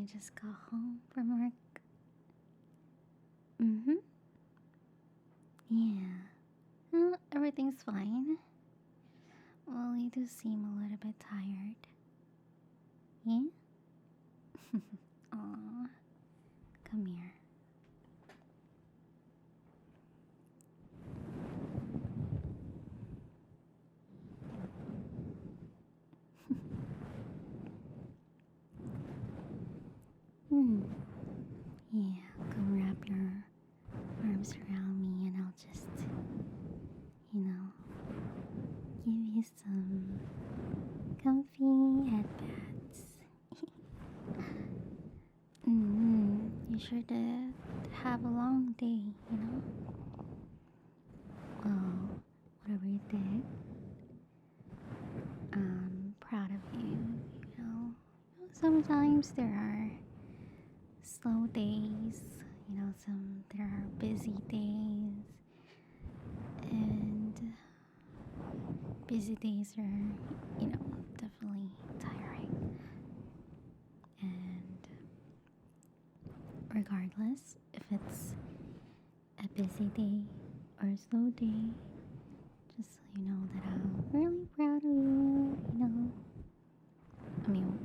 you just got home from work? Mm-hmm. Yeah. Well, everything's fine. Well, you do seem a little bit tired. Yeah? Aw. Come here. Hmm. Yeah, come wrap your arms around me and I'll just, give you some comfy headpats. You sure to have a long day. Well, whatever you did, I'm proud of you. Sometimes there are slow days, there are busy days, and busy days are, definitely tiring. And regardless if it's a busy day or a slow day, just so you know that I'm really proud of you. I mean,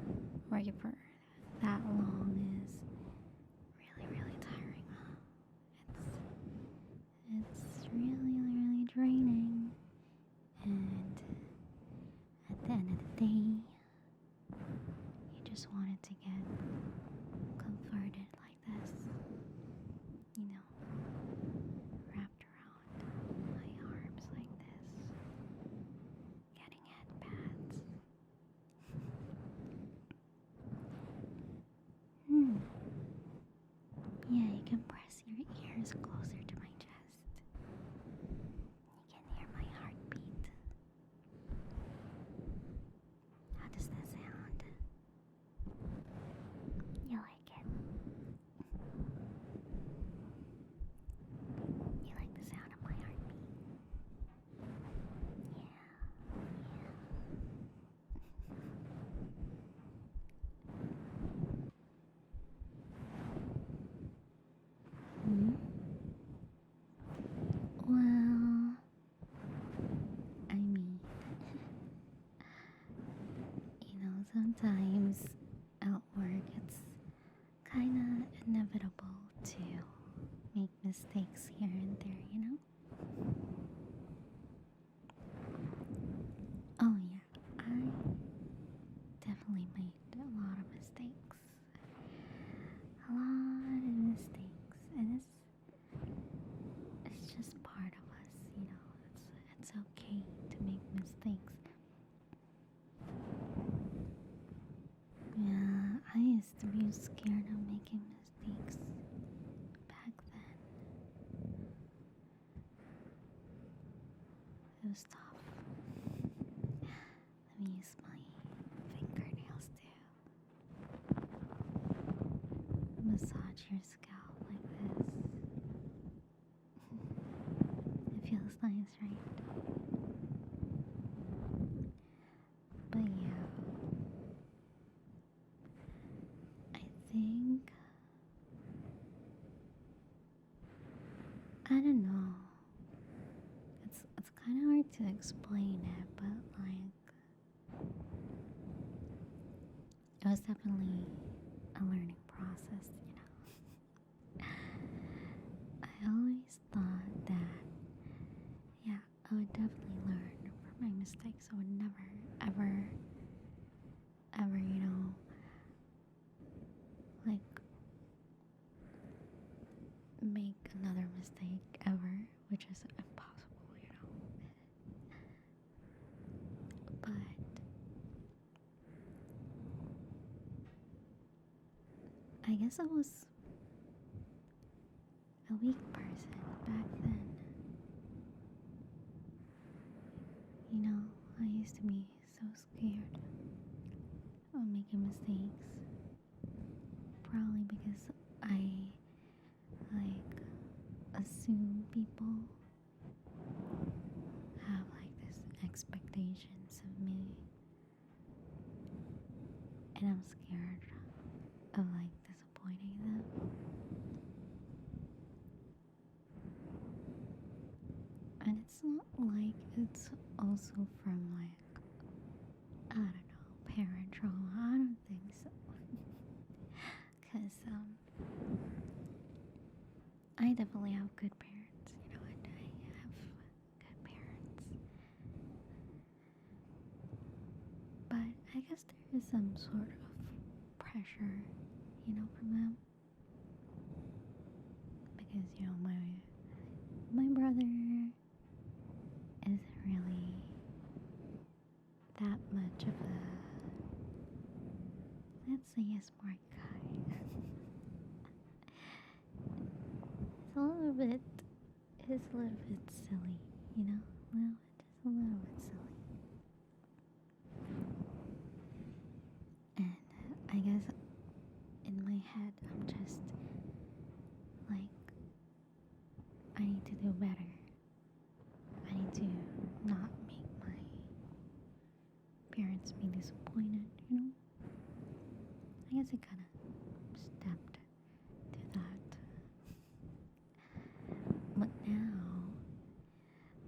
working for that long is really, really tiring, huh? It's really, really draining. And at the end of the day, you just wanted to get comforted like this, wrapped around my arms like this, getting headpats. Yeah, you can press your ears closer to my chest. You can hear my heartbeat. How does that sound? You like it? You like the sound of my heartbeat? Yeah. Hmm? Well, I mean, sometimes at work it's kinda inevitable to make mistakes here and there. Oh yeah, I definitely made a lot of mistakes. A lot of mistakes. And it's just part of us. It's okay to make mistakes. Yeah, I used to be scared of making mistakes back then. It was tough. Let me use my fingernails to massage your scalp like this. It feels nice, right? But yeah, I think, I don't know. It's kind of hard to explain it, but it was definitely a learning process. I always thought that, yeah, I would definitely learn from my mistakes. I would never, ever, ever, like make another mistake ever, which is impossible. But I guess I was a weak person back then. I used to be so scared of making mistakes. Probably because I assume people have this expectations of me, and I'm scared of it's not like it's also from like, I don't know, parent trauma. I don't think so. Because I definitely have good parents, you know, and I have good parents. But I guess there is some sort of pressure, you know, from them. Because, you know, my brother isn't really that much of a, let's say, a smart guy. It's a little bit, it's a little bit silly, you know? Well, just a little bit silly. And I guess in my head, I'm just like, I need to do better. I need to not make my parents be disappointed, you know? I guess it kind of stepped to that. But now,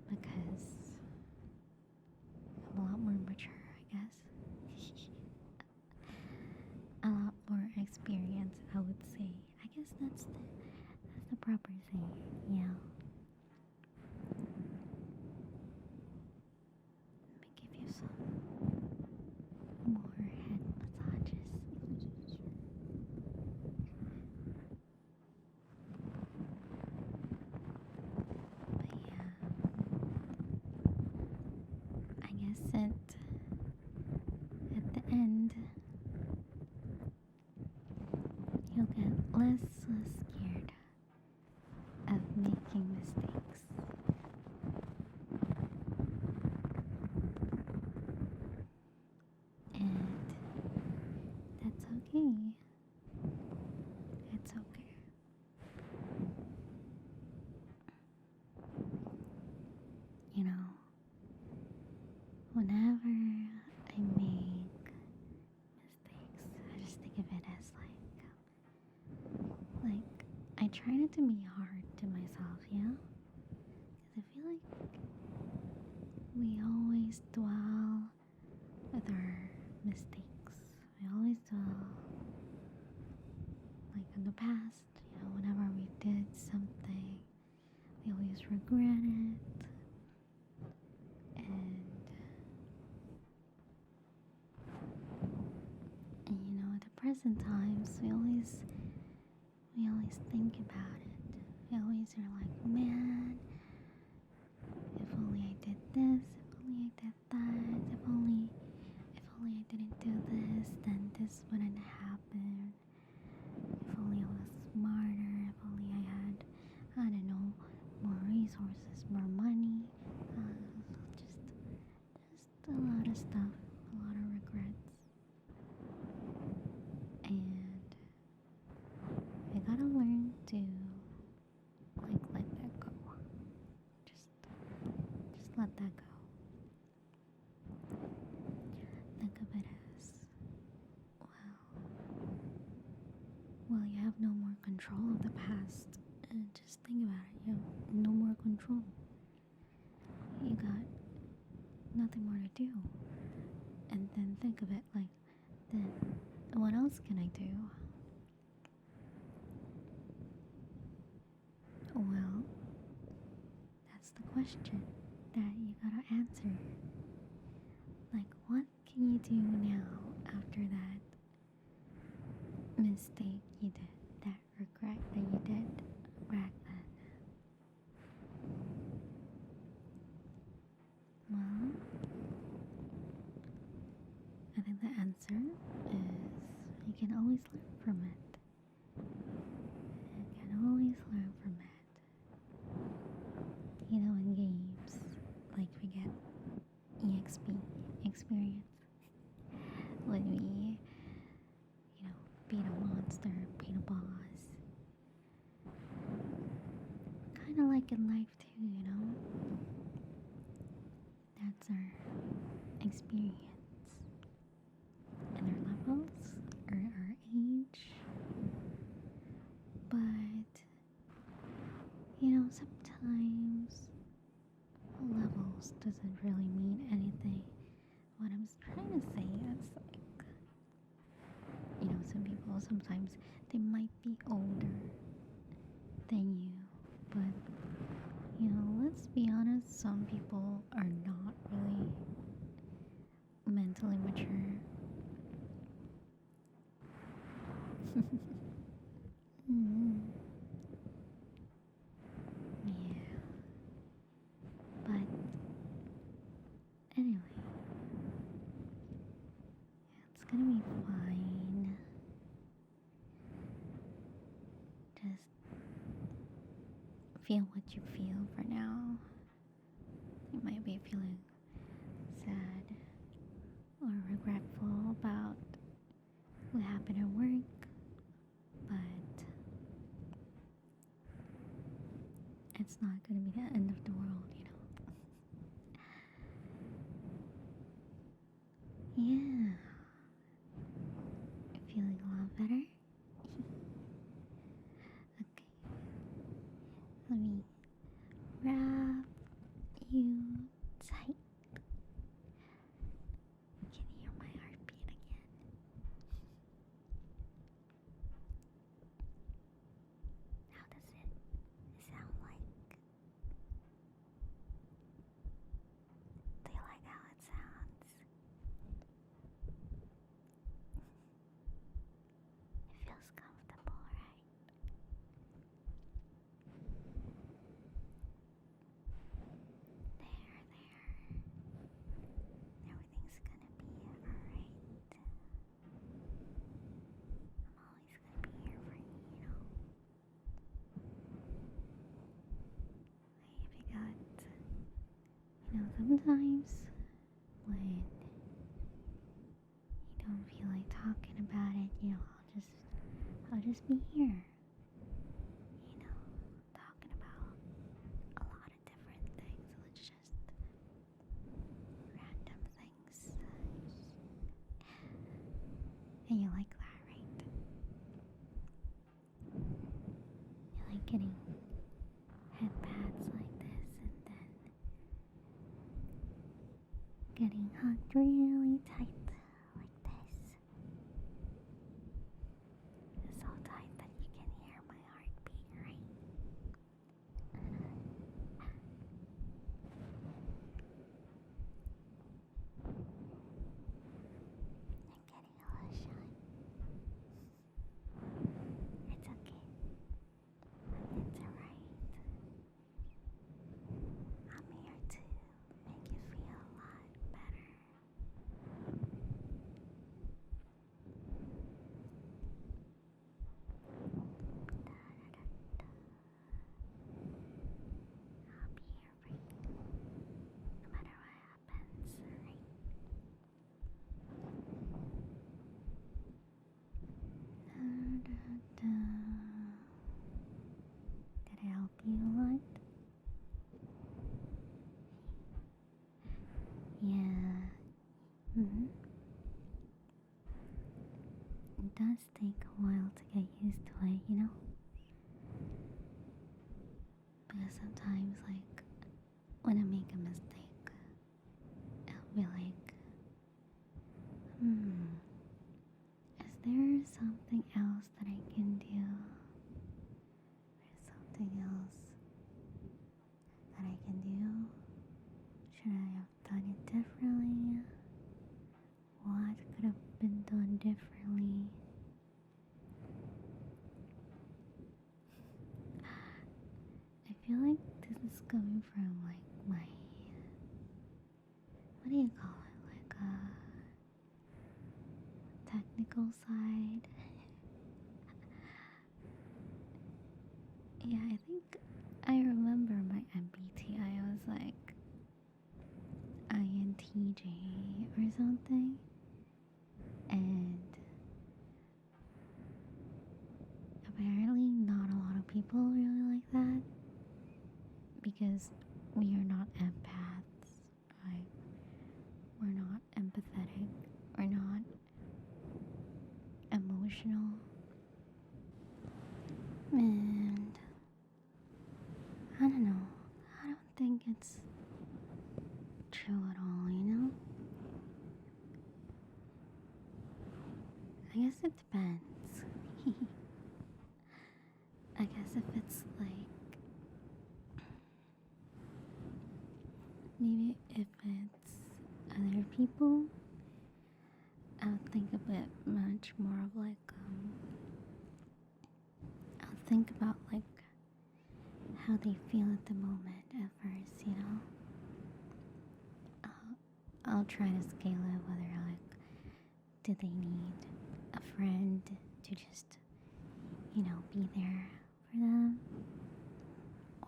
because I'm a lot more mature, I guess. A lot more experience, I would say. I guess that's the proper thing, yeah. Let me give you some more head massages. But yeah, I guess at the end, you'll get less scared of making mistakes. And that's okay. It's okay. You know, whenever I make mistakes, I just think of it as like I try not to be hard to myself, yeah? Because I feel like we always dwell with our mistakes. We always dwell like in the past, you know, whenever we did something, we always regret it. And you know, at the present times, we always think about it. We always are like, man, if only I did this, if only I did that, if only I didn't do this, then this wouldn't happen. If only I was smarter, if only I had, I don't know, more resources, more money, just a lot of stuff, a lot of regrets. And I gotta learn to like let that go. Just let that go. Think of it as, well, you have no more control of the past. And just think about it. You have no more control. You got nothing more to do. And then think of it like, then what else can I do? Well, that's the question that you gotta answer. Like, what can you do now after that mistake you did, that regret that you did back then? Well, I think the answer is you can always learn from it. You can always learn from it. You know, in games, like we get EXP, experience, when we, you know, beat a monster, beat a boss. Kind of like in life too, you know? That's our experience. And our levels, or our age. But, you know, sometimes levels doesn't really mean anything. What I'm trying to say is like, some people sometimes they might be older than you, but let's be honest, some people are not really mentally mature. mm, yeah, but anyway, it's gonna be fine. Just feel what you feel for now. You might be feeling sad or regretful about what happened at work, but it's not going to be the end of the world. Yeah, feeling a lot better. Okay, let me wrap you tight. Can you hear my heartbeat again? How does it sound like? Do you like how it sounds? It feels comfortable, right? There. Everything's gonna be alright. I'm always gonna be here for you, If you got, sometimes when you don't feel like talking about it, I'll just be here, talking about a lot of different things. It's just random things. And you like that, right? You like getting headpats like this and then getting hugged really tight like this. So tight that you can hear my heartbeat, right? I'm getting a little shy. It's okay. It's alright. I'm here to make you feel a lot better. I'll be here for you, no matter what happens, alright? Did I help you a lot? Yeah. It does take a while to get used to it, Because sometimes, like, when I make a mistake, I'll be like, is there something else that I can do? There's something else that I can do? Should I have done it differently? What could have been done differently? I feel like this is coming from like my, what do you call it? Like a technical side. Yeah, I think I remember my MBTI was like INTJ or something. And apparently not a lot of people really like that because we are not empaths, right? We're not empathetic, we're not emotional, and I don't know, I don't think it's through it all, you know? I guess it depends. I guess if it's like, maybe if it's other people, I'll think a bit much more of like, I'll think about like how they feel at the moment at first, you know? I'll try to scale it whether like, do they need a friend to just, you know, be there for them?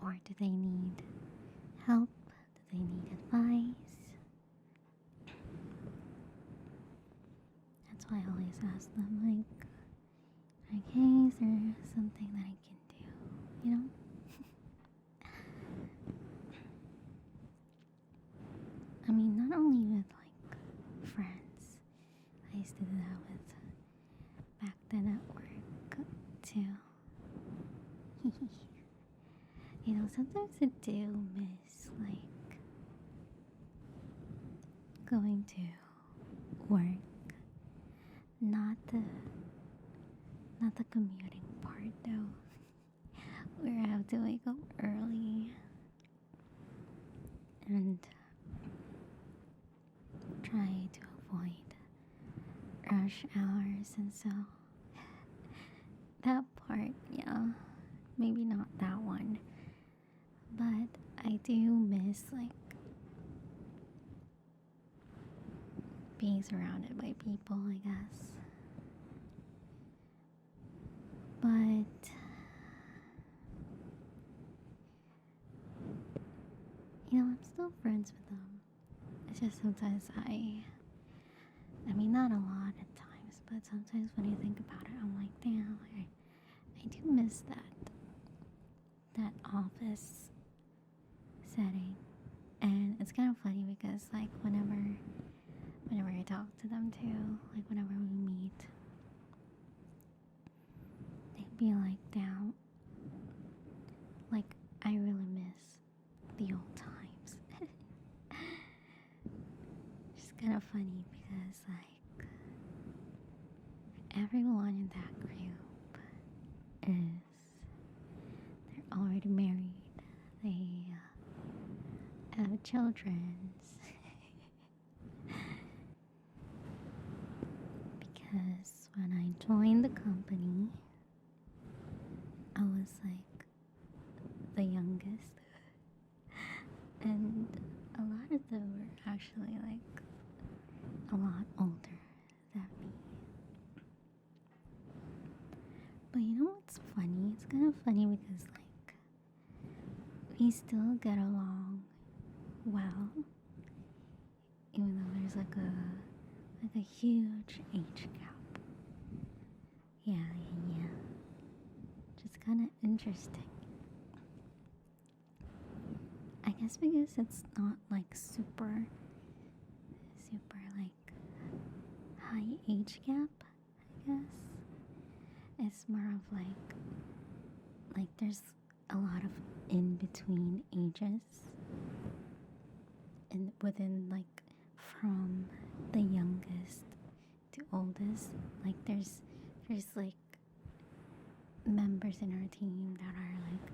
Or do they need help? Do they need advice? That's why I always ask them, like, hey, is there something that I can do? You know? I mean, not only with like friends. I used to do that with back then at work too. You know, sometimes I do miss like going to work. Not the commuting part though. Where I have to wake up early and try to avoid rush hours and so that part, yeah. Maybe not that one. But I do miss like being surrounded by people, I guess. But you know, I'm still friends with them. It's just sometimes I mean not a lot of times, but sometimes when I think about it, I'm like, damn, I do miss that office setting. And it's kind of funny because like whenever I talk to them too, like whenever we meet, they'd be like, damn, like I really miss the old times. It's kind of funny because like everyone in that group they're already married. They have children. Because when I joined the company, I was like the youngest, and a lot of them were actually like a lot older than me. But you know what's funny? It's kind of funny because like we still get along well, even though there's like a huge age gap. Yeah. Just kind of interesting. I guess because it's not like super like high age gap, I guess. It's more of like there's a lot of in between ages and within like from the youngest to oldest, like there's like members in our team that are like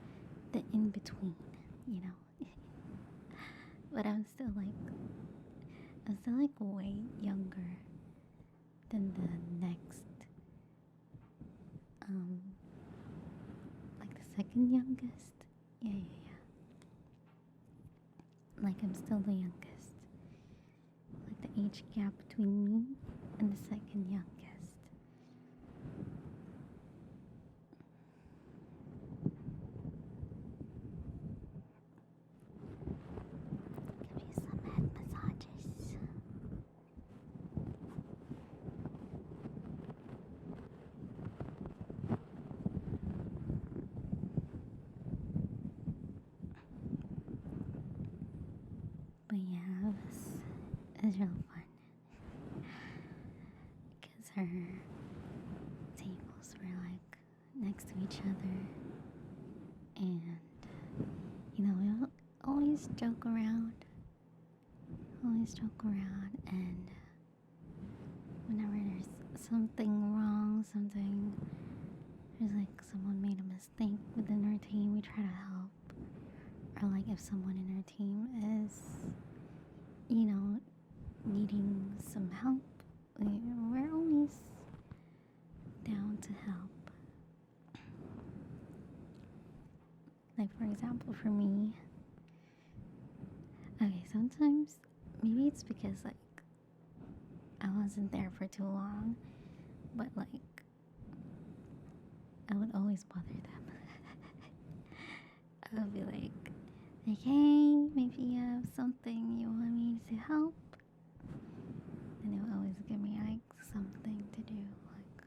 the in between, you know. But I'm still like way younger than the next like the second youngest. Yeah. Like I'm still the youngest. Like the age gap between me and the second youngest. Give you some head massages. But yeah, it was real fun. Because her tables were like next to each other. And, you know, we always joke around. always joke around, and whenever there's something wrong, there's like someone made a mistake within our team, we try to help. Or like if someone in our team is, needing some help, we're always down to help. Like for example, for me, okay, sometimes maybe it's because like I wasn't there for too long, but like I would always bother them. I would be like, hey, maybe you have something you want me to help, and they would always give me like something to do, like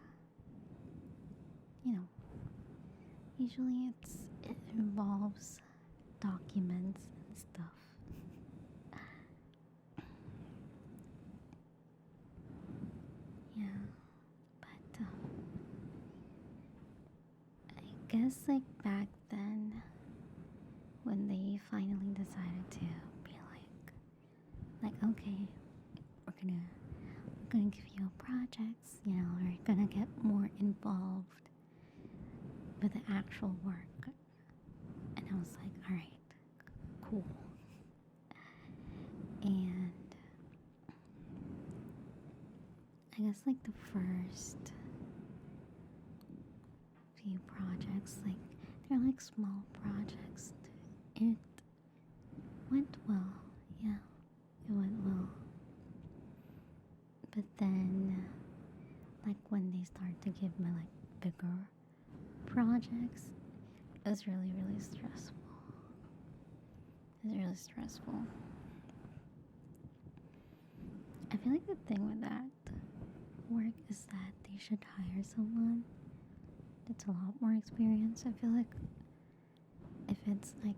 usually it involves documents and stuff. Yeah, but I guess like back then, when they finally decided to be like okay, we're gonna give you projects, we're gonna get more involved with the actual work, and I was like, all right, cool. And I guess like the first few projects, like they're like small projects. It went well, yeah, it went well. But then, like when they start to give me like bigger projects, it was really, really stressful. It was really stressful. I feel like the thing with that work is that they should hire someone that's a lot more experienced. I feel like if it's like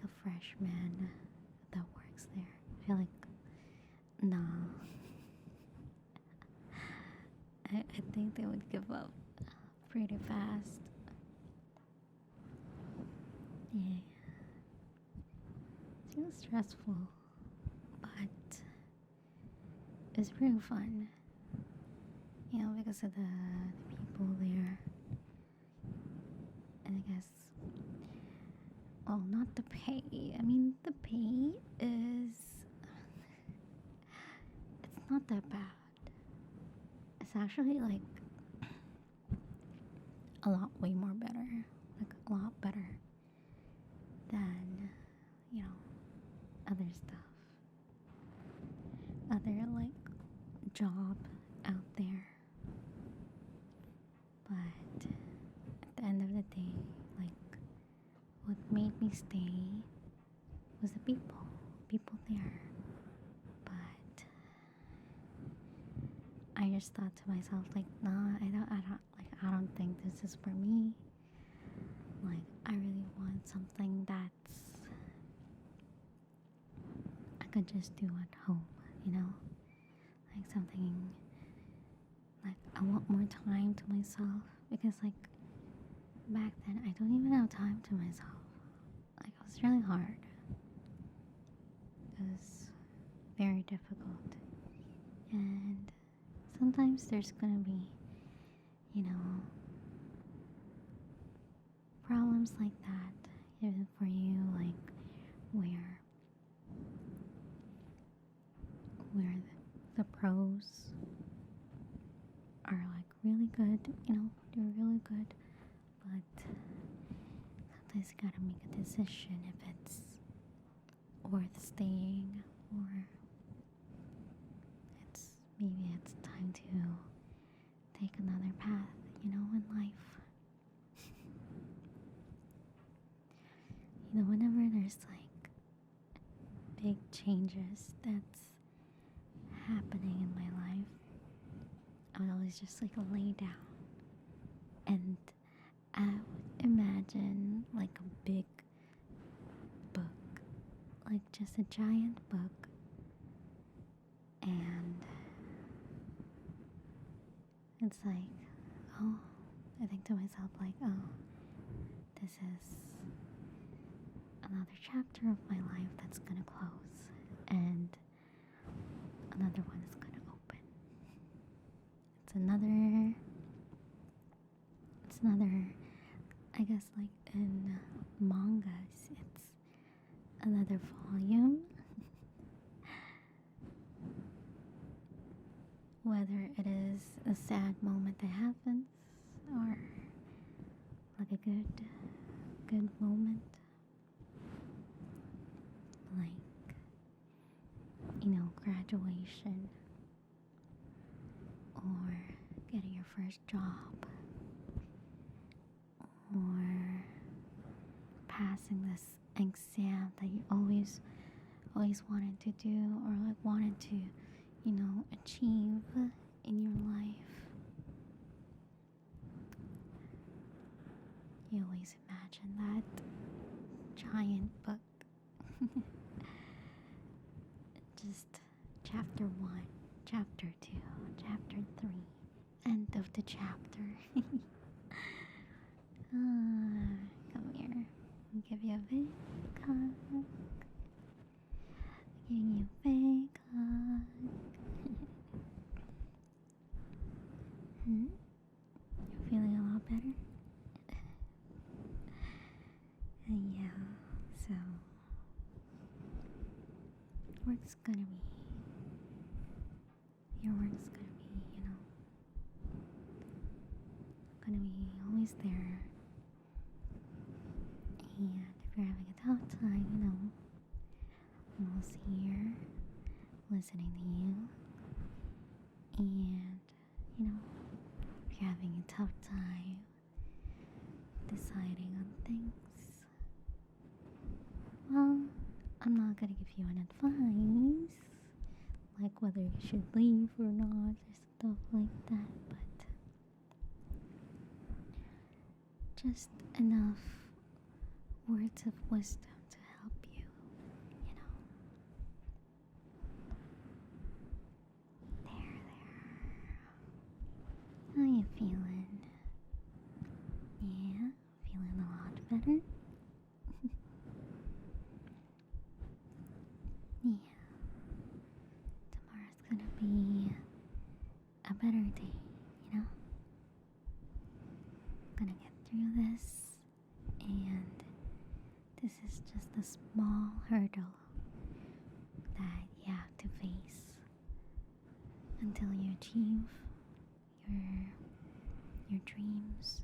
a freshman that works there, I feel like nah. I think they would give up pretty fast. Yeah. It's really stressful, but it's pretty fun. Because of the people there. And I guess, well, not the pay. I mean, the pay is, it's not that bad. It's actually like a lot way more better. Like a lot better than, other stuff. Other like job out there. But at the end of the day, like what made me stay was the people there. But I just thought to myself, like, nah, I don't think this is for me. Like, I really want something that's I could just do at home, like something like I want more time to myself, because like back then I don't even have time to myself. Like it was really hard. It was very difficult, and sometimes there's gonna be problems like that even for you, like where the pros are like really good, they're really good, but sometimes you gotta make a decision if it's worth staying, or maybe it's time to take another path, in life. Whenever there's like big changes that's happening in my life, I would always just like lay down, and I would imagine like a big book, like just a giant book, and it's like, oh, I think to myself like, oh, this is another chapter of my life that's gonna close, and another one is gonna open. It's another, I guess, like in mangas, it's another volume. Whether it is a sad moment that happens or like a good moment, like, graduation or getting your first job or passing this exam that you always wanted to do, or like wanted to achieve in your life. You always imagine that giant book. Just chapter 1, chapter 2, chapter 3, end of the chapter. Come here. I'll give you a big hug. Giving you a big hug. You're feeling a lot better? Yeah, so your work's gonna be gonna be always there. And if you're having a tough time, I'm always here listening to you. And, if you're having a tough time deciding on things, well, I'm not gonna give you an advice, like whether you should leave or not, or stuff like that, but just enough words of wisdom to help you, There. How you feeling? Yeah, feeling a lot better? Yeah. Tomorrow's gonna be a better day, Gonna get through this, and this is just a small hurdle that you have to face until you achieve your dreams.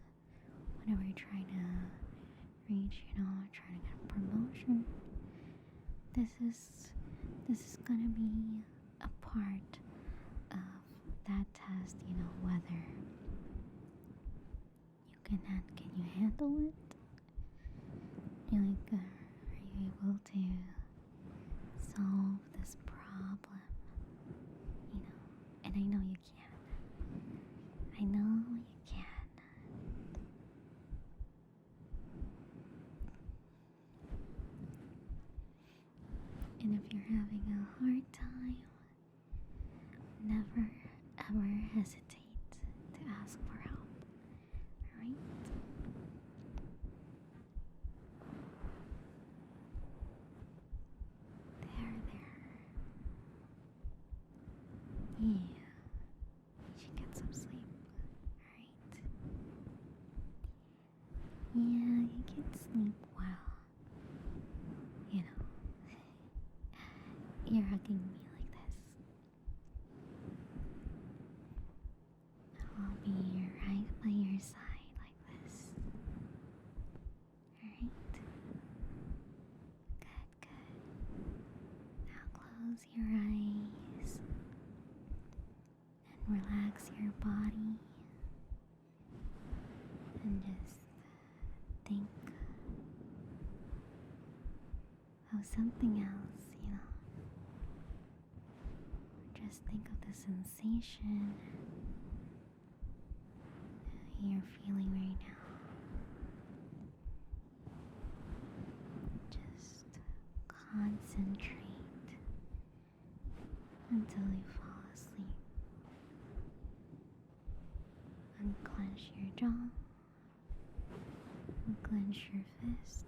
Whenever you're trying to reach, trying to get a promotion, this is gonna be a part of that test, whether can you handle it? Are you able to solve this problem? And I know you can. I know you can. And if you're having a hard time, never ever hesitate to ask for help. Alright? There. Yeah. You should get some sleep. Alright? Yeah, you can sleep well. You're hugging me like this. I'll be right by your side like this. Alright? Good. Now close your eyes and relax your body. And just think of something else, Just think of the sensation you're feeling right now. Just concentrate until you fall asleep. Unclench your jaw. Unclench your fist.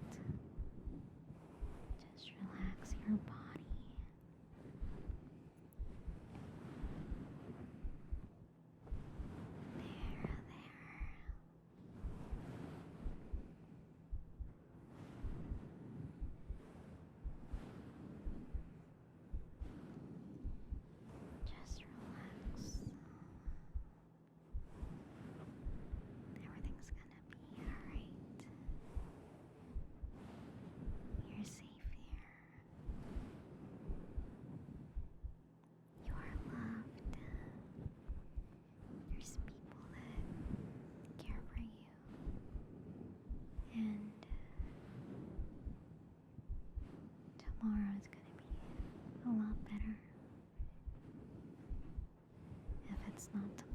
tomorrow is gonna be a lot better. If it's not